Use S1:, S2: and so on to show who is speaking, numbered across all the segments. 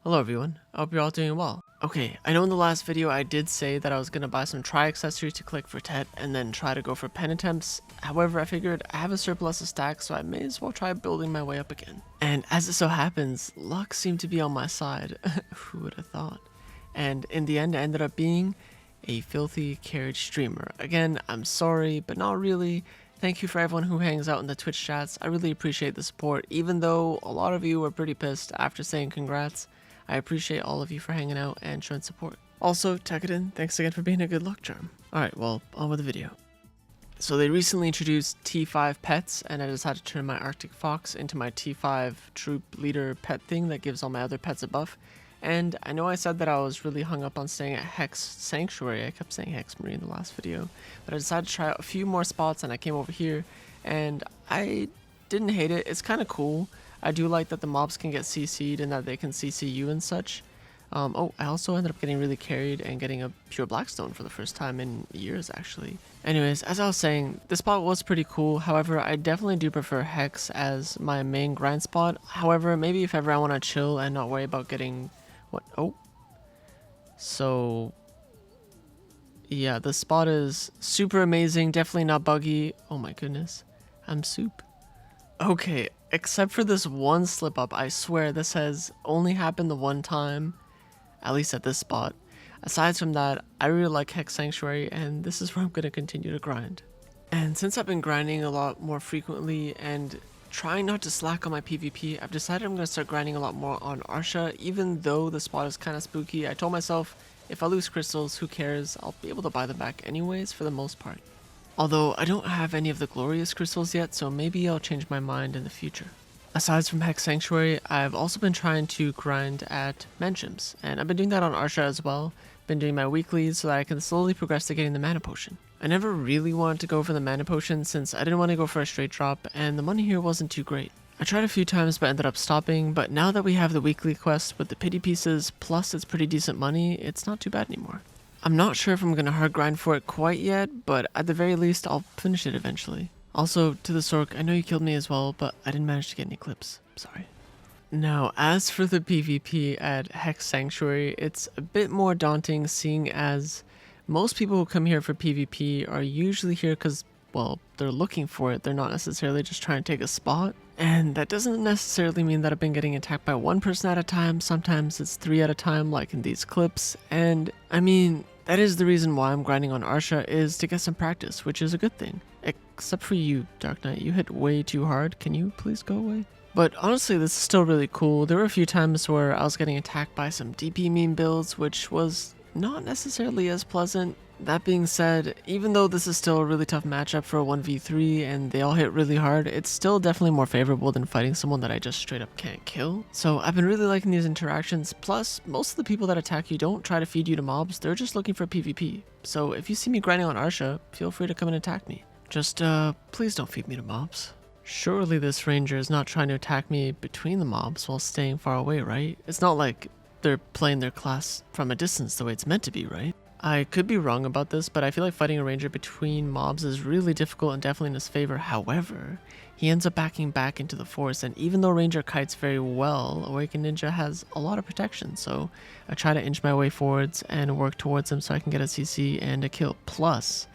S1: Hello everyone, I hope you're all doing well. Okay, I know in the last video I did say that I was going to buy some try accessories to click for Tet and then try to go for pen attempts. However, I figured I have a surplus of stacks, so I may as well try building my way up again. And as it so happens, luck seemed to be on my side. Who would have thought? And in the end, I ended up being a filthy carriage streamer. Again, I'm sorry, but not really. Thank you for everyone who hangs out in the Twitch chats. I really appreciate the support, even though a lot of you were pretty pissed after saying congrats. I appreciate all of you for hanging out and showing support. Also, Tekadin, thanks again for being a good luck charm. Alright, well, on with the video. So they recently introduced T5 pets, and I decided to turn my Arctic Fox into my T5 troop leader pet thing that gives all my other pets a buff. And I know I said that I was really hung up on staying at Hex Sanctuary. I kept saying Hex Marine in the last video. But I decided to try out a few more spots, and I came over here, and I didn't hate it. It's kind of cool. I do like that the mobs can get CC'd and that they can CC you and such. Oh, I also ended up getting really carried and getting a pure Blackstone for the first time in years, actually. Anyways, as I was saying, this spot was pretty cool. However, I definitely do prefer Hex as my main grind spot. However, maybe if ever I want to chill and not worry about getting... What? Oh. So... yeah, the spot is super amazing. Definitely not buggy. Oh my goodness. I'm soup. Okay, except for this one slip up, I swear this has only happened the one time, at least at this spot. Aside from that, I really like Hex Sanctuary, and this is where I'm going to continue to grind. And since I've been grinding a lot more frequently and trying not to slack on my PvP, I've decided I'm going to start grinding a lot more on Arsha. Even though the spot is kind of spooky, I told myself, if I lose crystals, who cares, I'll be able to buy them back anyways for the most part. Although I don't have any of the glorious crystals yet, so maybe I'll change my mind in the future. Aside from Hex Sanctuary, I've also been trying to grind at Mansions, and I've been doing that on Arsha as well. Been doing my weeklies so that I can slowly progress to getting the mana potion. I never really wanted to go for the mana potion since I didn't want to go for a straight drop, and the money here wasn't too great. I tried a few times but ended up stopping, but now that we have the weekly quest with the pity pieces plus it's pretty decent money, it's not too bad anymore. I'm not sure if I'm going to hard grind for it quite yet, but at the very least, I'll finish it eventually. Also, to the Sork, I know you killed me as well, but I didn't manage to get any clips. Sorry. Now, as for the PvP at Hex Sanctuary, it's a bit more daunting seeing as most people who come here for PvP are usually here because, well, they're looking for it. They're not necessarily just trying to take a spot. And that doesn't necessarily mean that I've been getting attacked by one person at a time. Sometimes it's 3 at a time, like in these clips. And I mean, that is the reason why I'm grinding on Arsha, is to get some practice, which is a good thing. Except for you, Dark Knight. You hit way too hard. Can you please go away? But honestly, this is still really cool. There were a few times where I was getting attacked by some DP meme builds, which was not necessarily as pleasant. That being said, even though this is still a really tough matchup for a 1v3 and they all hit really hard, it's still definitely more favorable than fighting someone that I just straight up can't kill. So I've been really liking these interactions, plus most of the people that attack you don't try to feed you to mobs, they're just looking for PvP. So if you see me grinding on Arsha, feel free to come and attack me. Just please don't feed me to mobs. Surely this ranger is not trying to attack me between the mobs while staying far away, right? It's not like they're playing their class from a distance the way it's meant to be, right? I could be wrong about this, but I feel like fighting a ranger between mobs is really difficult and definitely in his favor. However, he ends up backing back into the forest, and even though ranger kites very well, Awakened Ninja has a lot of protection, so I try to inch my way forwards and work towards him so I can get a CC and a kill. Plus,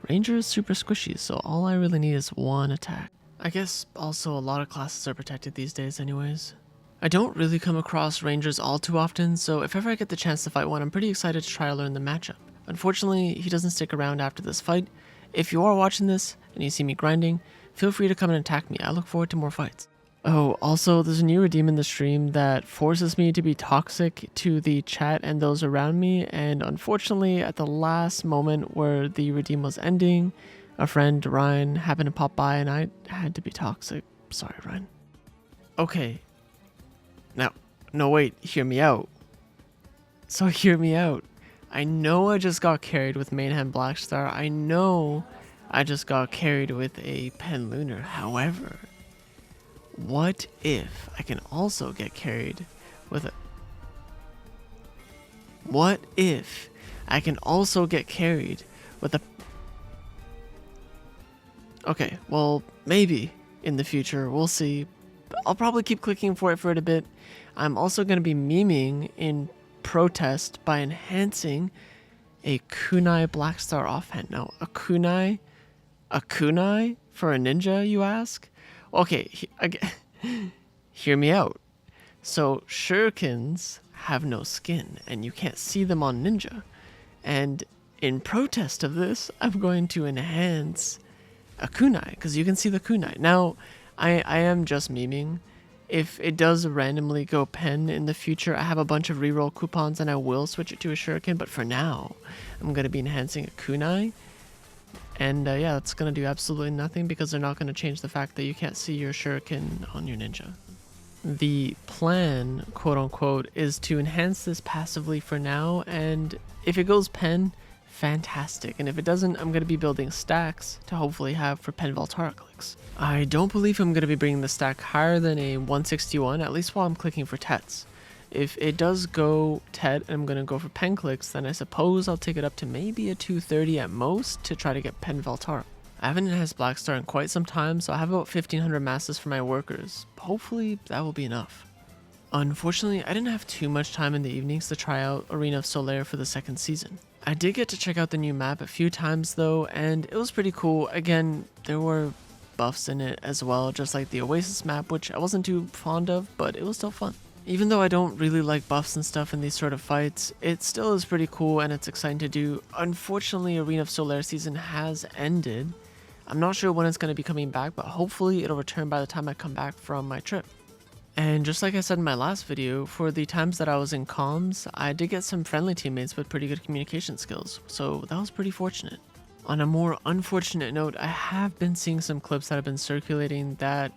S1: ranger is super squishy, so all I really need is one attack. I guess also a lot of classes are protected these days anyways. I don't really come across rangers all too often, so if ever I get the chance to fight one, I'm pretty excited to try to learn the matchup. Unfortunately, he doesn't stick around after this fight. If you are watching this and you see me grinding, feel free to come and attack me. I look forward to more fights. Oh, also, there's a new redeem in the stream that forces me to be toxic to the chat and those around me, and unfortunately, at the last moment where the redeem was ending, a friend, Ryan, happened to pop by and I had to be toxic. Sorry, Ryan. Okay. Now, no wait, hear me out. So hear me out. I know I just got carried with Mainhand Blackstar. I know I just got carried with a Pen Lunar. However, what if I can also get carried with a... What if I can also get carried with a... Okay, well, maybe in the future, we'll see. I'll probably keep clicking for it a bit. I'm also going to be memeing in protest by enhancing a kunai black star offhand. Now, a kunai for a ninja, you ask? Okay, hear me out. So shurikens have no skin, and you can't see them on ninja. And in protest of this, I'm going to enhance a kunai, because you can see the kunai. Now, I am just memeing. If it does randomly go pen in the future, I have a bunch of reroll coupons and I will switch it to a shuriken, but for now, I'm going to be enhancing a kunai. And yeah, that's going to do absolutely nothing because they're not going to change the fact that you can't see your shuriken on your ninja. The plan, quote unquote, is to enhance this passively for now, and if it goes pen, fantastic. And if it doesn't, I'm going to be building stacks to hopefully have for pen Valtara clicks. I don't believe I'm going to be bringing the stack higher than a 161, at least while I'm clicking for Tets. If it does go Tet and I'm going to go for pen clicks, then I suppose I'll take it up to maybe a 230 at most to try to get pen Valtara. I haven't enhanced Black Star in quite some time, so I have about 1500 masses for my workers. Hopefully that will be enough. Unfortunately, I didn't have too much time in the evenings to try out Arena of Solare for the second season. I did get to check out the new map a few times though, and it was pretty cool. Again, there were buffs in it as well, just like the Oasis map, which I wasn't too fond of, but it was still fun. Even though I don't really like buffs and stuff in these sort of fights, it still is pretty cool and it's exciting to do. Unfortunately, Arena of Solare season has ended. I'm not sure when it's going to be coming back, but hopefully it'll return by the time I come back from my trip. And just like I said in my last video, for the times that I was in comms, I did get some friendly teammates with pretty good communication skills, so that was pretty fortunate. On a more unfortunate note, I have been seeing some clips that have been circulating that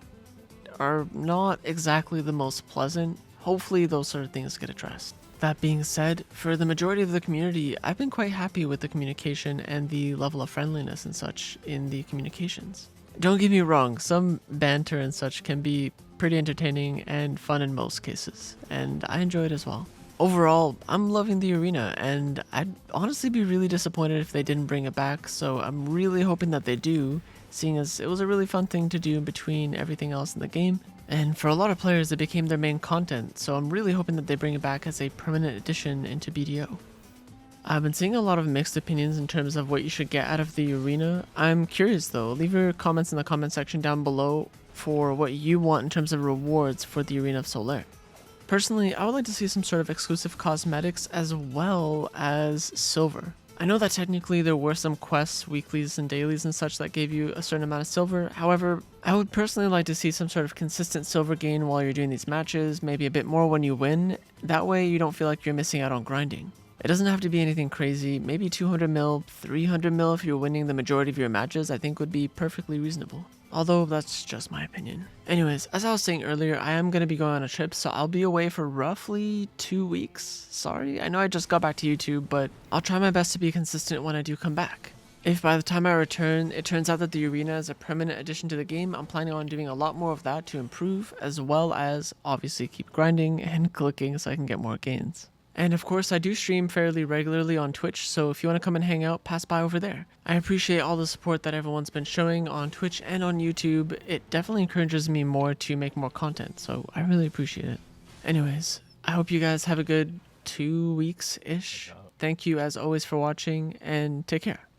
S1: are not exactly the most pleasant. Hopefully those sort of things get addressed. That being said, for the majority of the community, I've been quite happy with the communication and the level of friendliness and such in the communications. Don't get me wrong, some banter and such can be pretty entertaining and fun in most cases, and I enjoy it as well. Overall, I'm loving the arena, and I'd honestly be really disappointed if they didn't bring it back, so I'm really hoping that they do, seeing as it was a really fun thing to do in between everything else in the game. And for a lot of players, it became their main content, so I'm really hoping that they bring it back as a permanent addition into BDO. I've been seeing a lot of mixed opinions in terms of what you should get out of the arena. I'm curious though, leave your comments in the comment section down below for what you want in terms of rewards for the Arena of Solare. Personally, I would like to see some sort of exclusive cosmetics as well as silver. I know that technically there were some quests, weeklies, and dailies and such that gave you a certain amount of silver. However, I would personally like to see some sort of consistent silver gain while you're doing these matches, maybe a bit more when you win. That way you don't feel like you're missing out on grinding. It doesn't have to be anything crazy, maybe 200 mil, 300 mil if you're winning the majority of your matches I think would be perfectly reasonable. Although that's just my opinion. Anyways, as I was saying earlier, I am going to be going on a trip, so I'll be away for roughly 2 weeks. Sorry, I know I just got back to YouTube, but I'll try my best to be consistent when I do come back. If by the time I return, it turns out that the arena is a permanent addition to the game, I'm planning on doing a lot more of that to improve, as well as obviously keep grinding and clicking so I can get more gains. And of course, I do stream fairly regularly on Twitch, so if you want to come and hang out, pass by over there. I appreciate all the support that everyone's been showing on Twitch and on YouTube. It definitely encourages me more to make more content, so I really appreciate it. Anyways, I hope you guys have a good 2 weeks-ish. Thank you as always for watching, and take care.